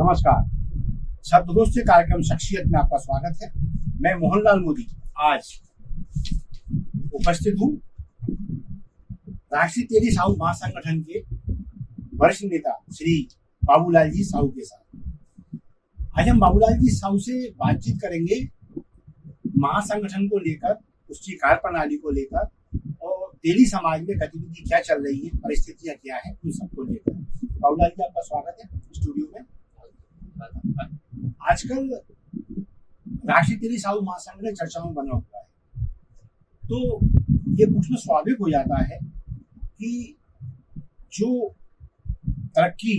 नमस्कार। शब्दगोष्ठी कार्यक्रम शख्सियत में आपका स्वागत है। मैं मोहनलाल मोदी आज उपस्थित हूँ राष्ट्रीय तेली साहू महासंगठन के वरिष्ठ नेता श्री बाबूलाल जी साहू के साथ। आज हम बाबूलाल जी साहू से बातचीत करेंगे महासंगठन को लेकर, उसकी कार्य प्रणाली को लेकर और तेली समाज में गतिविधि क्या चल रही है, परिस्थितियां क्या है, उन सबको लेकर। बाबूलाल जी, आपका स्वागत है स्टूडियो में। आजकल राष्ट्रीय तेली साहू महासंगठन चर्चाओं में बना हुआ है, तो ये पूछना स्वाभाविक हो जाता है कि जो तरक्की,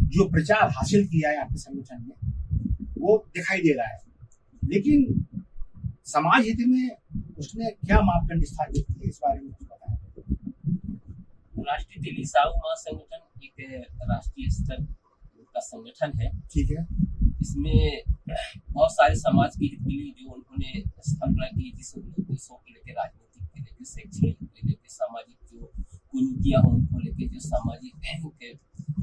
जो प्रचार हासिल किया है आपके संगठन ने, वो दिखाई दे रहा है, लेकिन समाज हित में उसने क्या मापदंड स्थापित किए, इस बारे में कुछ बताएं। राष्ट्रीय तेली साहू महासंगठन एक राष्ट्रीय स्तर का संगठन है। ठीक है। इसमें बहुत सारे समाज के हित के लिए जो उन्होंने स्थापना की, जिस उद्देश्यों को लेकर, राजनीतिक को लेकर, शैक्षणिक को लेकर, सामाजिक जो कुरीतियां हैं उनको लेकर, जो सामाजिक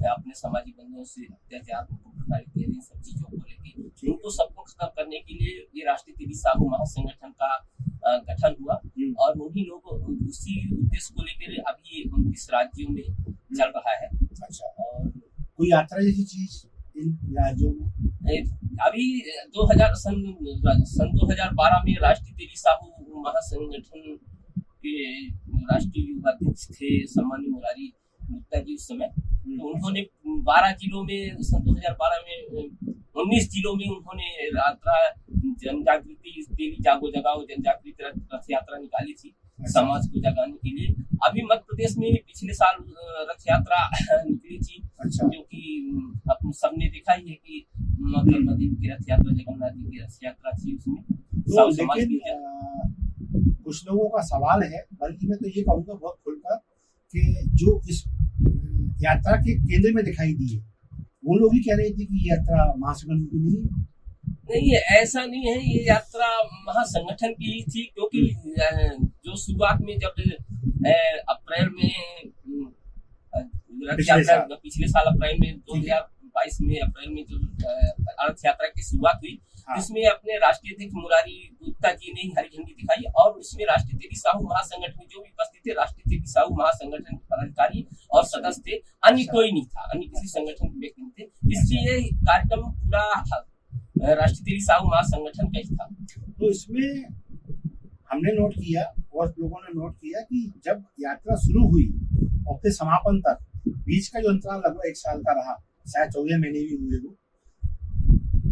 अपने सामाजिक बंधुओं से अत्याचार उनको प्रताड़ित किया, इन सब चीजों को लेकर उनको सबको खत्म करने के लिए ये राष्ट्रीय तेली साहू महासंगठन का गठन हुआ और उन्हीं लोग उसी उद्देश्य को लेकर अभी 29 राज्यों में चल रहा है। अच्छा। और कोई यात्रा जैसी चीज इन राज्यों में अभी सन 2012 में राष्ट्रीय तेली साहू महासंगठन के राष्ट्रीय उपाध्यक्ष थे सम्माननीय मुरारी गुप्ता जी उस समय। तो उन्होंने 12 जिलों में सन 2012 में 19 जिलों में उन्होंने यात्रा जनजागृति तेली जागो जगाओ जनजागृति रथ यात्रा निकाली थी समाज को जगाने के लिए। अभी मध्य प्रदेश में पिछले साल रथ यात्रा निकली थी। अच्छा। जो कि अपन सबने देखा ही है कि महादेव की रथ यात्रा, जगन्नाथ जी की रथ यात्रा थी, उसमें तो समाज की कुछ लोगों का सवाल है, बल्कि मैं तो ये कहूँगा बहुत खुलकर कि जो इस यात्रा के केंद्र में दिखाई दी है, वो लोग ही कह रहे थे कि ये यात्रा महासंगठन की नहीं है। ऐसा नहीं है, ये यात्रा महासंगठन की ही थी, क्योंकि जो शुरुआत में जब अप्रैल में पिछले साल अप्रैल में 2022 में अप्रैल में जो रथ यात्रा की शुरुआत हुई, जिसमें अपने राष्ट्रीय अध्यक्ष मुरारी गुप्ता जी ने हरी झंडी दिखाई और उसमें राष्ट्रीय तेली साहू महासंगठन में जो भी उपस्थित थे, राष्ट्रीय तेली साहू महासंगठन के पदाधिकारी और सदस्य थे, अन्य कोई नहीं था, अन्य किसी संगठन के व्यक्ति नहीं थे। इसलिए कार्यक्रम पूरा राष्ट्रीय तेली साहू महासंगठन का ही था। तो इसमें हमने नोट किया और लोगों ने नोट किया कि जब यात्रा शुरू हुई और फिर समापन तक बीच का जो अंतराल लगभग 1 साल का रहा, शायद 14 महीने भी हुए, वो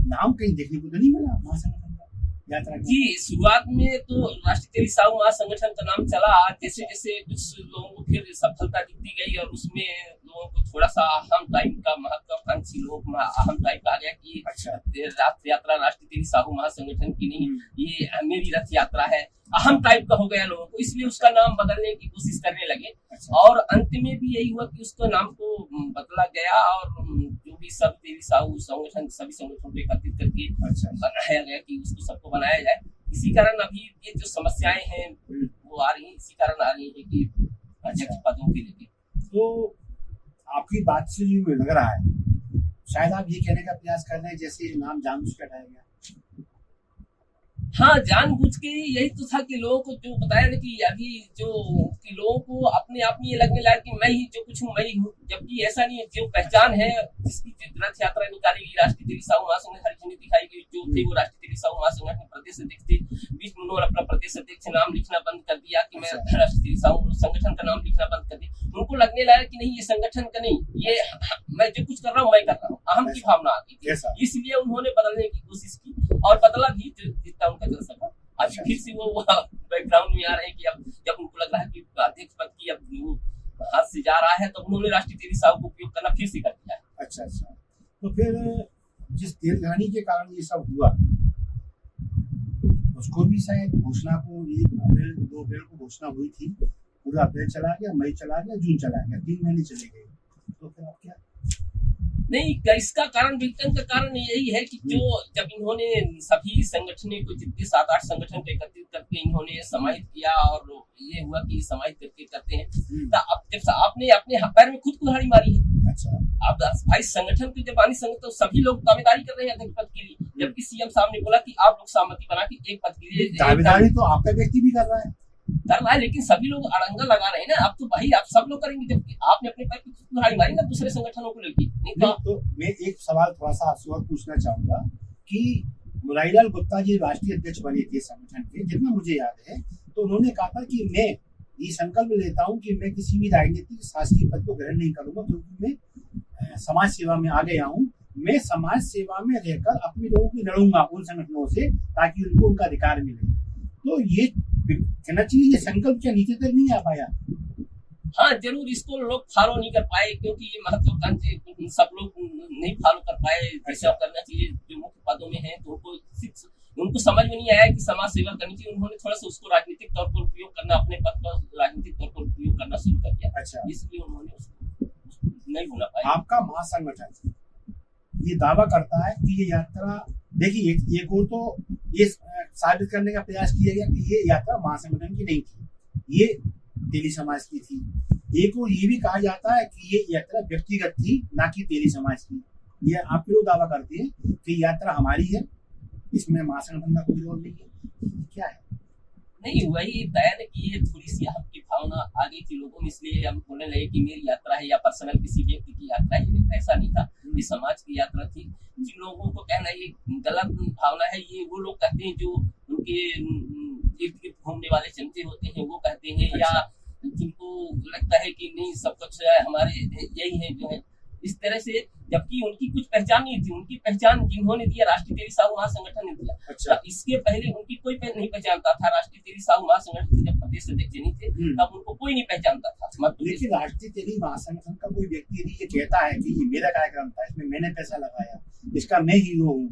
नाम कहीं देखने को तो नहीं मिला महासंगठन का यात्रा का। जी, शुरुआत में तो राष्ट्रीय तेली साहू महासंगठन का नाम चला, जैसे जैसे कुछ लोगों को फिर सफलता दिखती गई और उसमें लोगों को थोड़ा सा अहम टाइप का, महत्वाकांक्षी लोग अहम टाइप का आ गया कि अच्छा, रथ यात्रा राष्ट्रीय तेली साहू महासंगठन की नहीं, ये मेरी रथ यात्रा है, अहम टाइप का हो गया लोगों को, इसलिए उसका नाम बदलने की कोशिश करने लगे। और अंत में भी यही हुआ कि उसका नाम को बदला गया और जो भी सब तेली साहू संगठन, सभी संगठनों को एकत्रित करके बनाया गया कि उसको सबको बनाया जाए। इसी कारण अभी ये जो समस्याएं हैं वो आ रही है, इसी कारण आ रही है कि अध्यक्ष पदों के लिए। तो आपकी बात से जो लग रहा है, शायद आप ये कहने का प्रयास कर रहे हैं जैसे नाम जानबूझ के हटाया गया। हाँ, जानबूझ के यही तो था कि लोगों को जो बताया ना कि अभी जो कि लोगों को अपने आप में ये लगने लगा कि मैं ही जो कुछ हूँ, मैं ही हूँ, जबकि ऐसा नहीं है। जो पहचान है, जिसकी रथ यात्रा निकाली गई, राष्ट्रीय तेली साहू महासंगठन हरी झंडी दिखाई गई, जो थे वो राष्ट्रीय तेली साहू महासंगठन प्रदेश अध्यक्ष थे। बीच में उन्होंने अपना प्रदेश अध्यक्ष नाम लिखना बंद कर दिया कि मैं राष्ट्रीय तेली साहू संगठन का नाम लिखना बंद कर दिया। उनको लगने लगा कि नहीं, ये संगठन का नहीं, ये मैं जो कुछ कर रहा हूँ मैं कर रहा हूँ, अहम की भावना आ गई, इसलिए उन्होंने बदलने की कोशिश की और बदला भी जितना उनका चल सका। अब फिर से वो बैकग्राउंड में आ रहे हैं कि अब जब उनको लग रहा है कि अध्यक्ष पद की अब वो हाथ से जा रहा है, तो उन्होंने राष्ट्रीय तेली साहू को उपयोग करना फिर से कर दिया है। अच्छा, तो फिर जिस तेलघानी के कारण ये सब हुआ, उसको भी शायद घोषणा को 2 अप्रैल को घोषणा हुई थी, पूरा अप्रैल चला गया, मई चला गया, जून चला गया, 3 महीने चले गए, तो फिर अब क्या? नहीं, इसका कारण विघटन का कारण यही है कि जो जब इन्होंने सभी संगठनों को जितने 7-8 संगठन को एकत्रित करके इन्होंने समाहित किया और ये हुआ कि समाहित करके करते हैं, तो अब जब आपने अपने पैर में खुद कुल्हाड़ी मारी है। अच्छा, अब भाई संगठन के जब आनी संगठन तो सभी लोग दावेदारी कर रहे हैं अध्यक्ष पद के लिए, जबकि सीएम साहब ने बोला कि आप लोग सहमति बना के एक पद के लिए दावेदारी तो आपका व्यक्ति भी कर रहा है, लेकिन सभी लोग अड़ंगा लगा रहे हैं ना। अब तो भाई आप सब लोग करेंगे, जबकि आपने अपने पैर की कुल्हाड़ी मारी ना दूसरे संगठनों को लेकर। नहीं तो मैं एक सवाल थोड़ा सा आपसे और पूछना चाहूंगा कि मुरारीलाल गुप्ता जी राष्ट्रीय अध्यक्ष बने थे संगठन के, जितना मुझे याद है, तो उन्होंने कहा था कि मैं ये संकल्प लेता हूं कि मैं किसी भी राजनीतिक शासकीय पद को ग्रहण नहीं करूंगा, क्योंकि मैं समाज सेवा में आ गया हूं। मैं समाज सेवा में रहकर अपने लोगों की लड़ूंगा उन संगठनों से, ताकि उनको उनका अधिकार मिले। तो ये कहना चाहिए ये संकल्प क्या नीचे तक नहीं आ पाया? हाँ जरूर, इसको लोग फॉलो नहीं कर पाए, क्योंकि ये महत्वाकांक्षी सब लोग नहीं फॉलो कर पाए। ऐसा करना चाहिए जो मुख्य पदों में है, तो उनको समझ में नहीं आया कि समाज सेवा करनी चाहिए। उन्होंने थोड़ा सा उसको राजनीतिक तौर पर उपयोग करना, अपने पद पर राजनीतिक तौर पर उपयोग करना शुरू कर दिया। अच्छा, इसलिए उन्होंने उसको नहीं होना पाया। आपका महासंगठन ये दावा करता है कि ये यात्रा, देखिए एक और तो ये साबित करने का प्रयास किया गया कि ये यात्रा महासंगठन की नहीं थी, ये तेली समाज की थी। एक और ये भी कहा जाता है कि ये यात्रा व्यक्तिगत थी, ना कि तेली समाज की। ये आप लोग दावा करते हैं कि यात्रा हमारी है, इसमें महासंगठन का कोई रोल नहीं है, क्या है? नहीं, वही बयान की है, थोड़ी सी आपकी भावना आ गई थी लोगों में, इसलिए हम बोलने लगे कि मेरी यात्रा है या पर्सनल किसी व्यक्ति की यात्रा है। ऐसा नहीं था, ये समाज की यात्रा थी। जिन लोगों को कहना ये गलत भावना है, ये वो लोग कहते हैं जो उनके इर्द गिर्द घूमने वाले चमचे होते हैं, वो कहते हैं। या जिनको लगता है कि नहीं सब कुछ हमारे यही है जो है, इस तरह से, जबकि उनकी कुछ पहचान नहीं थी। उनकी पहचान जिन्होंने दिया राष्ट्रीय तेली साहू महासंगठन ने दिया। अच्छा, इसके पहले उनकी कोई नहीं पहचानता था। राष्ट्रीय तेली साहू महासंगठन जब प्रदेश अध्यक्ष नहीं थे तब उनको कोई नहीं पहचानता था। लेकिन राष्ट्रीय तेली महासंगठन का कोई व्यक्ति यदि ये कहता है कि ये मेरा कार्यक्रम था, इसमें मैंने पैसा लगाया, इसका मैं हीरो हूँ,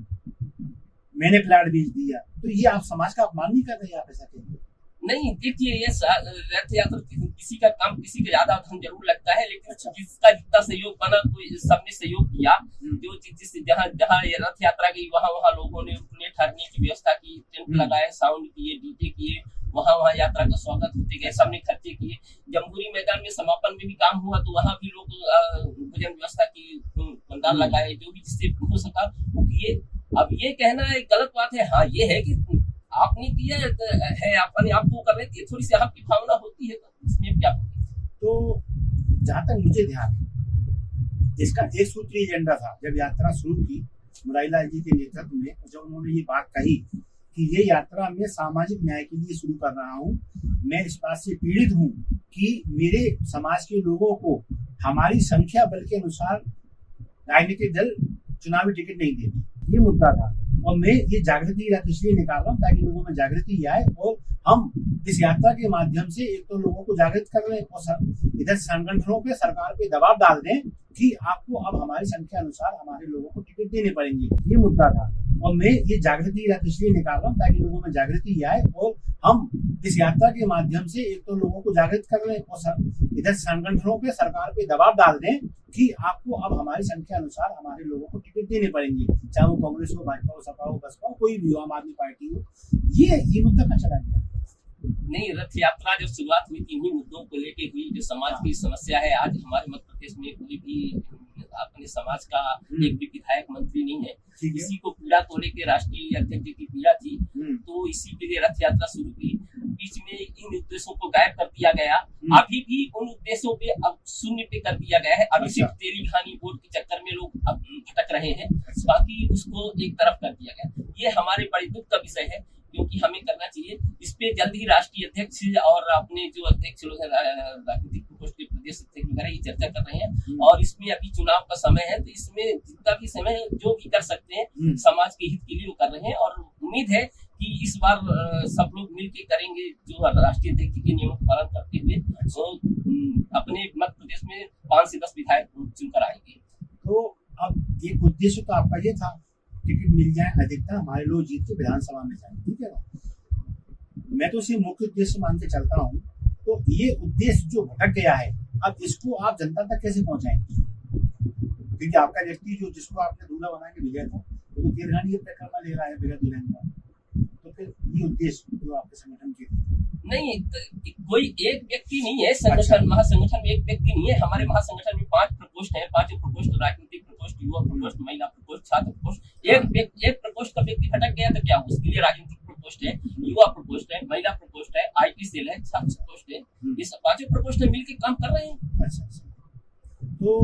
मैंने प्लाट बेच दिया, तो ये आप समाज का अपमान नहीं कर रहे? आप ऐसा कहेंगे? नहीं, देखिए ये रथ यात्रा किसी का काम किसी का ज्यादा धन जरूर लगता है, लेकिन जिसका जितना सहयोग बना तो सबने सहयोग किया। जो जिस जहाँ जहाँ ये रथ यात्रा गई वहाँ लोगों ने रुकने ठहरने की व्यवस्था की, टेंट लगाए, साउंड किए, डीजे किए, वहाँ यात्रा का स्वागत होते गए, सबने खर्चे किए। जमहूरी मैदान में समापन में भी काम हुआ तो वहाँ भी लोग भोजन व्यवस्था की, पंडाल लगाए, जो भी जिससे हो सका वो किए। अब ये कहना एक गलत बात है। हाँ ये है कि आपने किया है, अपने आप को कर रहे थे, थोड़ी सी आपकी भावना होती है, तो इसमें क्या होती है? तो जहाँ तक मुझे ध्यान है, इसका एक सूत्रीय एजेंडा था। जब यात्रा शुरू की मुरारीलाल जी के नेतृत्व में, जब उन्होंने ये बात कही कि ये यात्रा मैं सामाजिक न्याय के लिए शुरू कर रहा हूँ, मैं इस बात से पीड़ित हूँ कि मेरे समाज के लोगों को हमारी संख्या बल के अनुसार राजनीतिक दल चुनावी टिकट नहीं देती, ये मुद्दा था। और मैं ये जागृति रथ इसलिए निकाल रहा हूँ ताकि लोगों में जागृति आए, और हम इस यात्रा के माध्यम से एक तो लोगों को जागृत कर रहे हैं, और इधर संगठनों पे, सरकार पे दबाव डाल दें कि आपको अब हमारी संख्या अनुसार हमारे लोगों को टिकट देने पड़ेंगे, ये मुद्दा था। और मैं ये जागृति रथ इसलिए निकाल रहा हूँ ताकि लोगों में जागृति आए, और हम इस यात्रा के माध्यम से एक तो लोगों को जागृत कर रहे हैं, और इधर संगठनों पे, सरकार पे दबाव डाल दें कि आपको अब हमारी संख्या अनुसार हमारे लोगों को टिकट देने पड़ेंगे, चाहे वो कांग्रेस हो, भाजपा हो, सपा हो, बसपा हो, कोई भी हो, आम आदमी पार्टी हो। ये मुद्दा कहाँ चला गया? नहीं, रथ यात्रा जब शुरुआत हुई थी इन्हीं मुद्दों को लेके हुई, जो समाज की समस्या है। आज हमारे मध्य प्रदेश में कोई भी अपने समाज का एक भी विधायक मंत्री नहीं है। इसी को पीड़ा को लेके राष्ट्रीय अध्यक्ष की पीड़ा थी, तो इसी के लिए रथ यात्रा शुरू की। बीच में इन उद्देश्यों को गायब कर दिया गया। अभी भी उन उद्देश्यों पे अब शून्य पे कर दिया गया है। अभी सिर्फ तेली खानी बोर्ड के चक्कर में लोग अब भटक रहे हैं, बाकी उसको एक तरफ कर दिया गया। ये हमारे बड़े दुख का विषय है, क्योंकि हमें करना चाहिए। इस पे जल्द ही राष्ट्रीय अध्यक्ष और अपने जो अध्यक्ष लोग हैं राजनीतिक पोस्ट के प्रदेश अध्यक्ष वगैरह ये चर्चा कर रहे हैं, और इसमें अभी चुनाव का समय है, तो इसमें जितना भी समय है जो भी कर सकते हैं समाज के हित के लिए वो कर रहे हैं। और उम्मीद है कि इस बार सब लोग मिलकर करेंगे, जो राष्ट्रीय अध्यक्ष के नियमों का पालन करते हुए तो अपने मध्य प्रदेश में 5 से 10 विधायक चुनकर आएंगे। तो अब एक उद्देश्य तो आपका ये था, टिकट मिल जाए, अधिकतर हमारे लोग जीत के विधानसभा में जाए, ठीक है ना? मैं तो इसे मुख्य उद्देश्य मान के चलता हूँ। तो ये उद्देश्य जो भटक गया है, अब इसको आप जनता तक कैसे पहुंचाएंगे? क्योंकि आपका व्यक्ति जो जिसको आपने दूल्हा बना के भेजा था वो तो तीर्थगानी की परिक्रमा ले रहा है बिना दुल्हन का, तो फिर ये उद्देश्य जो आपके संगठन के नहीं, कोई एक व्यक्ति नहीं है संगठन, महासंगठन में एक व्यक्ति नहीं है। हमारे महासंगठन में 5 प्रकोष्ठ हैं, 5 प्रकोष्ठ राजनीतिक प्रकोष्ठ, युवा प्रकोष्ठ, महिला प्रकोष्ठ, छात्र प्रकोष्ठ। एक प्रकोष्ठ का व्यक्ति भटक गया तो क्या, उसके लिए राजनीतिक प्रकोष्ठ है, युवा प्रकोष्ठ है, महिला प्रकोष्ठ है, IT सेल है, छात्र प्रकोष्ठ है। ये सब 5 प्रकोष्ठ मिलकर काम कर रहे हैं। अच्छा। तो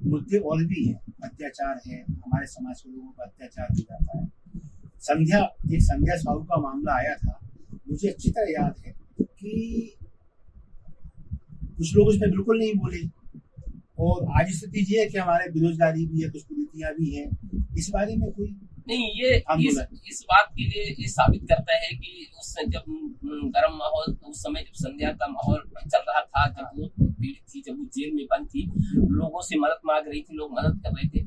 मुद्दे और भी हैं, अत्याचार है, हमारे समाज के लोगों पर अत्याचार हो जाता है। एक संध्या साहू का मामला आया था, मुझे अच्छी तरह याद है कि कुछ लोग उसमें बिल्कुल नहीं बोले, और आज स्थिति ये है कि हमारे बेरोजगारी भी है, कुछ कुरीतियां भी हैं। इस बारे में कोई नहीं, ये इस बात के लिए ये साबित करता है कि उस जब गर्म माहौल, उस समय जब संध्या का माहौल चल रहा था, जब वो पीड़ित थी, जब वो जेल में बंद थी, लोगों से मदद मांग रही थी, लोग मदद कर रहे थे,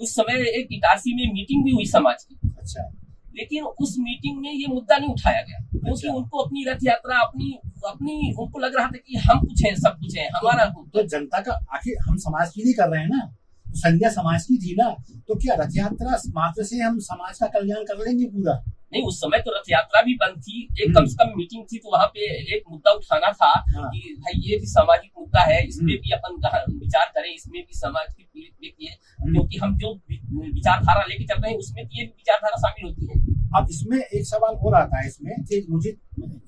उस समय एक इटारसी में मीटिंग भी हुई समाज की। अच्छा। लेकिन उस मीटिंग में ये मुद्दा नहीं उठाया गया, क्योंकि उनको अपनी रथ यात्रा अपनी उनको लग रहा था कि हम कुछ हैं, सब कुछ है हमारा। तो जनता का, आखिर हम समाज की नहीं कर रहे हैं ना, संध्या समाज की थी ना, तो क्या रथ यात्रा मात्र से हम समाज का कल्याण कर लेंगे पूरा? नहीं, उस समय तो रथ यात्रा भी बंद थी, एक कम से कम मीटिंग थी, तो वहाँ पे एक मुद्दा उठाना था कि भाई ये भी सामाजिक मुद्दा है, इसमें भी अपन विचार करें, इसमें भी समाज की पीड़ित व्यक्ति है, क्योंकि हम जो विचारधारा लेके चल रहे हैं उसमें ये भी विचारधारा शामिल होती है। अब इसमें एक सवाल और आता है इसमें, कि मुझे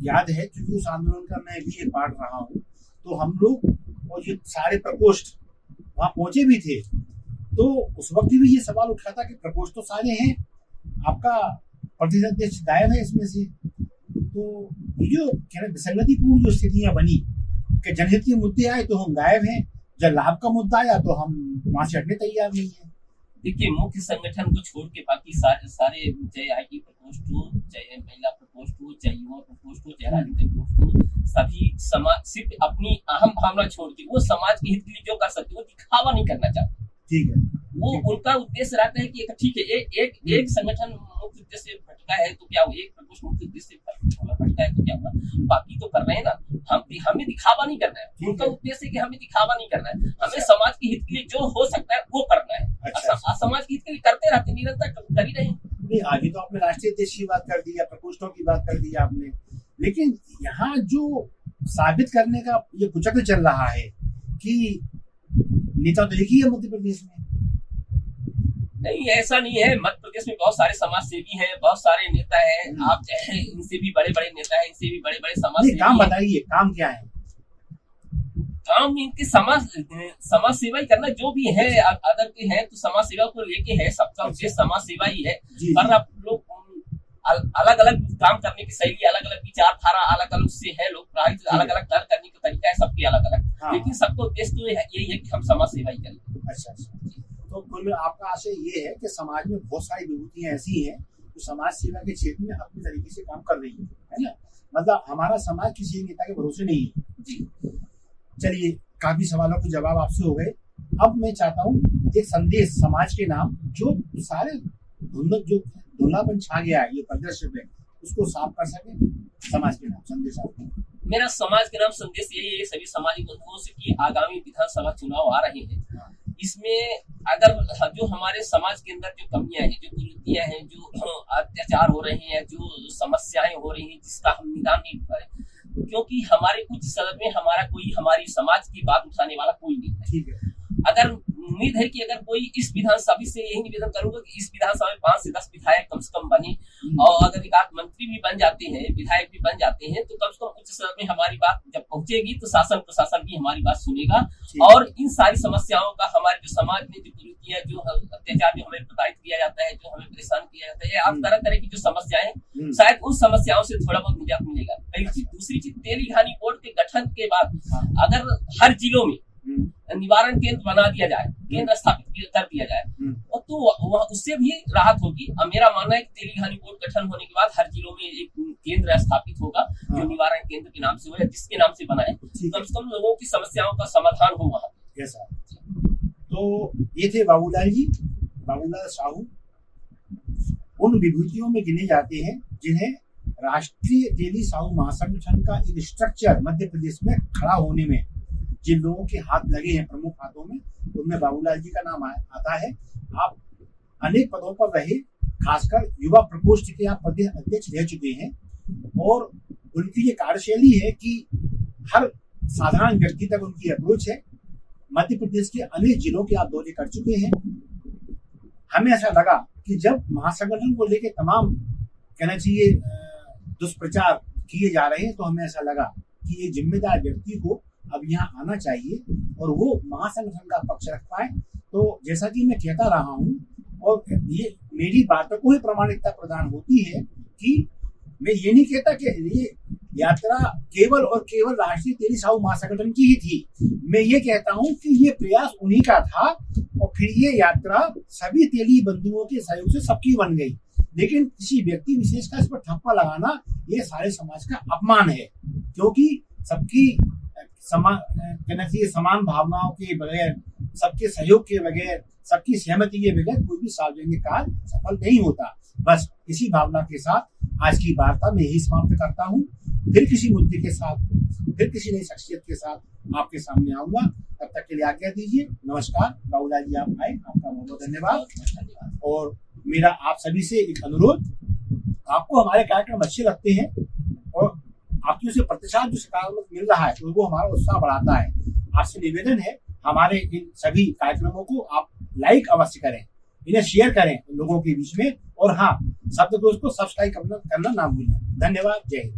याद है क्योंकि उस आंदोलन का मैं भी एक पार्ट रहा हूँ, तो हम लोग और ये सारे प्रकोष्ठ वहाँ पहुंचे भी थे, तो उस वक्त भी ये सवाल उठा था कि प्रकोष्ठ तो सारे हैं, आपका प्रदेश अध्यक्ष गायब है इसमें से। तो ये जो विसंगतिपूर्ण जो स्थितियां बनी कि जनहित के मुद्दे आए तो हम गायब हैं, जब लाभ का मुद्दा आया तो हम वहां से हटने तैयार नहीं है। देखिए, मुख्य संगठन को छोड़ के बाकी सारे चाहे IT प्रकोष्ठ हो, चाहे महिला प्रकोष्ठ हो, चाहे युवा प्रकोष्ठ हो, चाहे राजनीतिक प्रकोष्ठ हो, सभी समाज सिर्फ अपनी अहम भावना छोड़ के वो समाज के हित के लिए जो कर सकते वो दिखावा नहीं करना चाहते। ठीक है, वो उनका उद्देश्य रहता है कि ठीक है, एक संगठन मुख्य उद्देश्य से भटका है तो क्या हुआ, एक प्रकोष्ठ मुख्य उद्देश्य से भटका है तो क्या हुआ, बाकी तो कर रहे हैं ना। हमें दिखावा नहीं करना है, उनका उद्देश्य है कि हमें दिखावा नहीं करना है, हमें समाज के हित के लिए जो हो सकता है वो करना है। समाज के हित के लिए करते रहते, निरंतर कर ही रहे। नहीं, आगे तो आपने राष्ट्रीय अध्यक्ष की बात कर दी, प्रकोष्ठों की बात कर दी आपने, लेकिन यहाँ जो साबित करने का ये कुचक्र चल रहा है कि नेता तो एक ही है मध्य प्रदेश में। नहीं, ऐसा नहीं है, मध्य प्रदेश में बहुत सारे समाज सेवी हैं, बहुत सारे नेता हैं, आप चाहे इनसे भी बड़े बड़े नेता हैं, इनसे भी बड़े बड़े समाज सेवी। काम बताइए, काम क्या है? काम इनके समाज सेवा ही करना, जो भी है अदर के हैं तो समाज सेवा को लेके है, सबका उद्देश्य समाज सेवा ही है। पर आप लोग अलग अलग काम करने की शैली, अलग अलग विचारधारा अलग अलग से है, लोग अलग अलग तर्क करने का तरीका है सबकी अलग अलग, लेकिन सबका उद्देश्य तो यही है कि हम समाज सेवा ही करें। अच्छा, तो कुल आपका आशय ये है कि समाज में बहुत सारी विभूतियां ऐसी हैं जो समाज सेवा के क्षेत्र में अपने तरीके से काम कर रही है ना? मतलब हमारा समाज किसी नेता के भरोसे नहीं है जी। चलिए, काफी सवालों के जवाब आपसे हो गए। अब मैं चाहता हूँ एक संदेश समाज के नाम, जो सारे धुंधलापन छा गया है ये परिदृश्य पे, उसको साफ कर सके, समाज के नाम संदेश आपको। मेरा समाज के नाम संदेश यही है सभी समाजी बंधुओं से कि आगामी विधानसभा चुनाव आ रहे हैं, इसमें अगर जो हमारे समाज के अंदर जो कमियां हैं, जो कुरीतियां हैं, जो अत्याचार हो रहे हैं, जो समस्याएं हो रही हैं, जिसका हम निदान नहीं करें, क्योंकि हमारे कुछ सदन में हमारी समाज की बात उठाने वाला कोई नहीं है। ठीक है। अगर उम्मीद है कि अगर कोई इस विधानसभा से यही निवेदन करूंगा कि इस विधानसभा में 5 से 10 विधायक कम से कम बने, और अगर एक आध मंत्री भी बन जाते हैं, विधायक भी बन जाते हैं, तो कम से कम उच्च सदन में हमारी बात जब पहुंचेगी तो शासन प्रशासन भी हमारी बात सुनेगा, और इन सारी समस्याओं का हमारे जो समाज में जो कुरीतियां, जो अत्याचार जो हमें प्रताड़ित किया जाता है, जो हमें परेशान किया जाता है, आप तरह तरह की जो समस्याएं, शायद उन समस्याओं से थोड़ा बहुत निजात मिलेगा। पहली चीज। दूसरी चीज, तेलीघानी बोर्ड के गठन के बाद अगर हर जिलों में निवारण केंद्र बना दिया जाए, केंद्र स्थापित कर दिया जाए, तो उससे भी राहत होगी। मेरा मानना है कि तेलीघानी बोर्ड गठन होने के बाद हर जिलों में एक केंद्र स्थापित होगा जो निवारण केंद्र के नाम से हो या जिसके नाम से बनाए, कम से कम लोगों की समस्याओं का समाधान हो वहाँ। तो ये थे बाबूलाल जी, बाबूलाल साहू। उन विभूतियों में गिने जाते हैं जिन्हें राष्ट्रीय तेली साहू महासंगठन का एक स्ट्रक्चर मध्य प्रदेश में खड़ा होने में जिन लोगों के हाथ लगे हैं प्रमुख हाथों में, उनमें बाबूलाल जी का नाम आता है। आप अनेक पदों पर रहे, खासकर युवा प्रकोष्ठ के आप प्रदेश अध्यक्ष रह चुके हैं और उनकी ये कार्यशैली है कि हर साधारण व्यक्ति तक उनकी अप्रोच है। मध्य प्रदेश के अनेक जिलों के आप दौरे कर चुके हैं। हमें ऐसा लगा कि जब महासंगठन को लेकर तमाम कहना चाहिए दुष्प्रचार किए जा रहे हैं, तो हमें ऐसा लगा कि ये जिम्मेदार व्यक्ति को अब यहाँ आना चाहिए और वो महासंगठन का पक्ष रख पाए। तो जैसा कि मैं कहता रहा हूँ और ये मेरी बातों को ही प्रमाणिकता प्रदान होती है कि मैं ये नहीं कहता कि ये यात्रा केवल और केवल राष्ट्रीय तेली साहू महासंगठन की ही थी। मैं ये कहता हूँ कि ये प्रयास उन्हीं का था और फिर ये यात्रा सभी तेली बंधुओं के सहयोग से सबकी बन गई। लेकिन किसी व्यक्ति विशेष का इस पर ठप्पा लगाना ये सारे समाज का अपमान है, क्योंकि सबकी कहना चाहिए समान भावनाओं के बगैर, सबके सहयोग के बगैर, सबकी सहमति के बगैर कोई भी सार्वजनिक कार्य सफल नहीं होता। बस इसी भावना के साथ आज की वार्ता में यही समाप्त करता हूँ। फिर किसी मुद्दे के साथ, फिर किसी नई शख्सियत के साथ आपके सामने आऊंगा। तब तक के लिए आज्ञा दीजिए। नमस्कार। बाबूलाल जी आप आए, आपका बहुत बहुत धन्यवाद। और मेरा आप सभी से एक अनुरोध, आपको हमारे कार्यक्रम अच्छे लगते हैं और आपकी उसे प्रतिसाद जो सकारात्मक मिल रहा है तो वो हमारा उत्साह बढ़ाता है। आपसे निवेदन है हमारे इन सभी कार्यक्रमों को आप लाइक अवश्य करें, इन्हें शेयर करें लोगों के बीच में, और हाँ, शब्द दोस्त को सब्सक्राइब करना ना भूलें। धन्यवाद। जय हिंद।